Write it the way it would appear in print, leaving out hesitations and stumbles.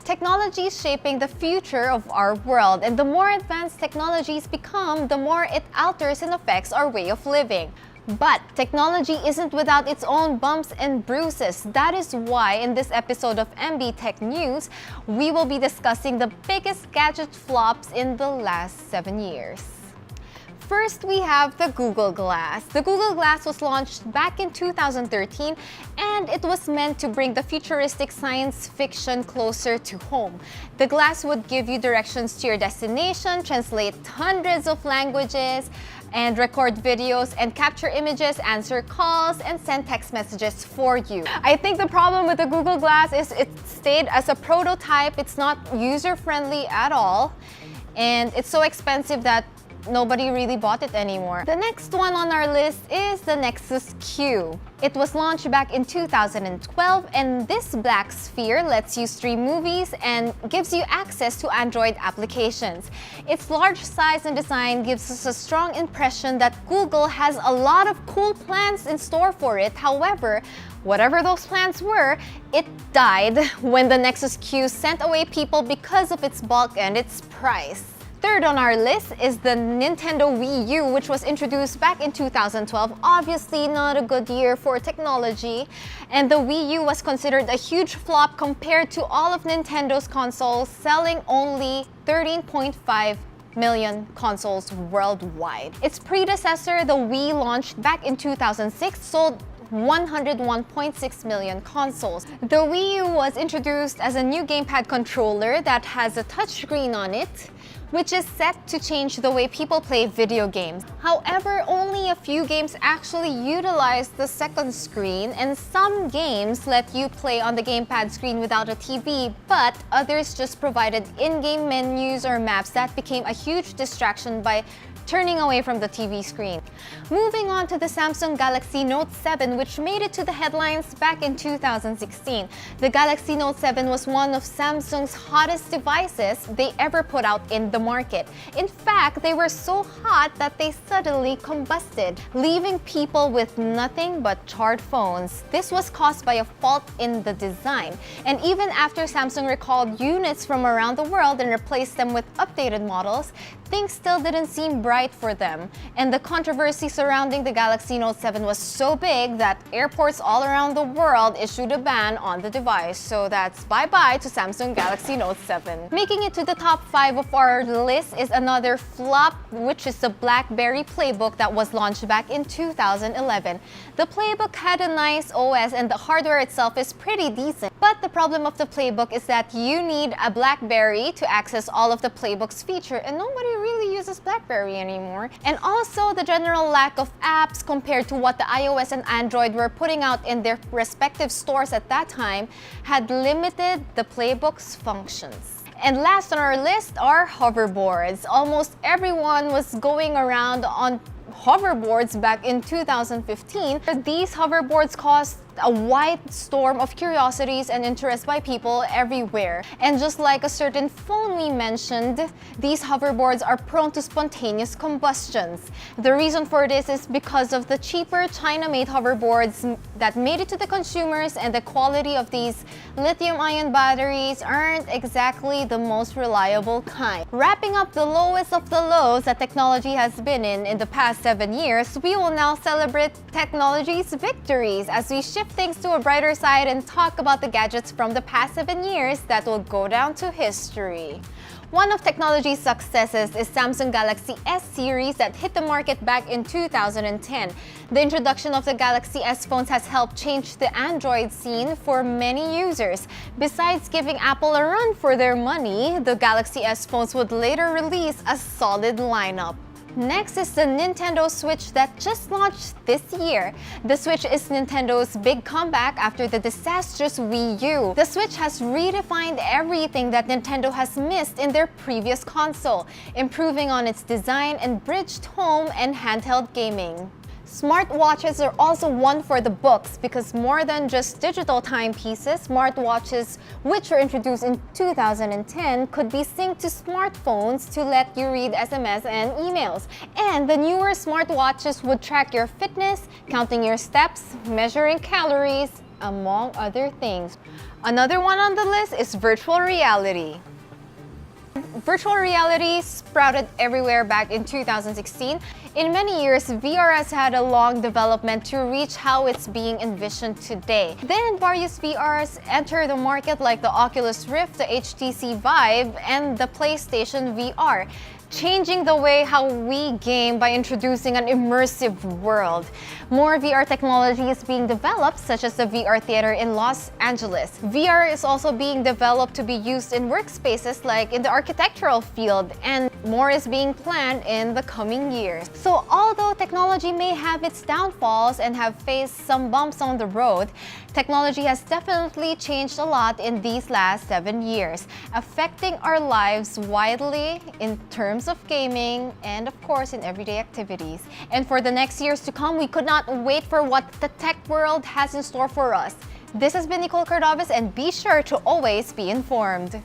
Technology is shaping the future of our world, and the more advanced technologies become, the more it alters and affects our way of living. But technology isn't without its own bumps and bruises. That is why in this episode of MB Tech News, we will be discussing the biggest gadget flops in the last 7 years. First, we have the Google Glass. The Google Glass was launched back in 2013, and it was meant to bring the futuristic science fiction closer to home. The glass would give you directions to your destination, translate hundreds of languages, and record videos and capture images, answer calls, and send text messages for you. I think the problem with the Google Glass is it stayed as a prototype. It's not user-friendly at all, and it's so expensive that nobody really bought it anymore. The next one on our list is the Nexus Q. It was launched back in 2012, and this black sphere lets you stream movies and gives you access to Android applications. Its large size and design gives us a strong impression that Google has a lot of cool plans in store for it. However, whatever those plans were, it died when the Nexus Q sent away people because of its bulk and its price. Third on our list is the Nintendo Wii U, which was introduced back in 2012. Obviously not a good year for technology, and the Wii U was considered a huge flop compared to all of Nintendo's consoles, selling only 13.5 million consoles worldwide. Its predecessor, the Wii, launched back in 2006, sold 101.6 million consoles. The Wii U was introduced as a new gamepad controller that has a touchscreen on it, which is set to change the way people play video games. However, only a few games actually utilize the second screen, and some games let you play on the gamepad screen without a TV, but others just provided in-game menus or maps that became a huge distraction by turning away from the TV screen. Moving on to the Samsung Galaxy Note 7, which made it to the headlines back in 2016. The Galaxy Note 7 was one of Samsung's hottest devices they ever put out in the market. In fact, they were so hot that they suddenly combusted, leaving people with nothing but charred phones. This was caused by a fault in the design. And even after Samsung recalled units from around the world and replaced them with updated models, things still didn't seem bright for them. And the controversy surrounding the Galaxy Note 7 was so big that airports all around the world issued a ban on the device. So that's bye-bye to Samsung Galaxy Note 7. Making it to the top 5 of our list is another flop, which is the BlackBerry Playbook that was launched back in 2011. The Playbook had a nice OS and the hardware itself is pretty decent. But the problem of the Playbook is that you need a BlackBerry to access all of the Playbook's features, and nobody really uses BlackBerry anymore. And also the general lack of apps compared to what the iOS and Android were putting out in their respective stores at that time had limited the Playbook's functions. And last on our list are hoverboards. Almost everyone was going around on hoverboards back in 2015. These hoverboards caused a wide storm of curiosities and interest by people everywhere. And just like a certain phone we mentioned, these hoverboards are prone to spontaneous combustions. The reason for this is because of the cheaper China-made hoverboards that made it to the consumers, and the quality of these lithium-ion batteries aren't exactly the most reliable kind. Wrapping up the lowest of the lows that technology has been in the past 7 years, we will now celebrate technology's victories as we shift things to a brighter side and talk about the gadgets from the past 7 years that will go down to history. One of technology's successes is Samsung Galaxy S series that hit the market back in 2010. The introduction of the Galaxy S phones has helped change the Android scene for many users. Besides giving Apple a run for their money, the Galaxy S phones would later release a solid lineup. Next is the Nintendo Switch that just launched this year. The Switch is Nintendo's big comeback after the disastrous Wii U. The Switch has redefined everything that Nintendo has missed in their previous console, improving on its design and bridged home and handheld gaming. Smartwatches are also one for the books because more than just digital timepieces, smartwatches, which were introduced in 2010, could be synced to smartphones to let you read SMS and emails. And the newer smartwatches would track your fitness, counting your steps, measuring calories, among other things. Another one on the list is virtual reality. Virtual reality sprouted everywhere back in 2016. In many years, VR has had a long development to reach how it's being envisioned today. Then various VRs entered the market like the Oculus Rift, the HTC Vive, and the PlayStation VR, changing the way how we game by introducing an immersive world. More VR technology is being developed, such as the VR Theater in Los Angeles. VR is also being developed to be used in workspaces like in the architectural field, and more is being planned in the coming years. So although technology may have its downfalls and have faced some bumps on the road, technology has definitely changed a lot in these last 7 years, affecting our lives widely in terms of gaming and of course in everyday activities. And for the next years to come, we could not wait for what the tech world has in store for us. This has been Nicole Cordovez, and be sure to always be informed.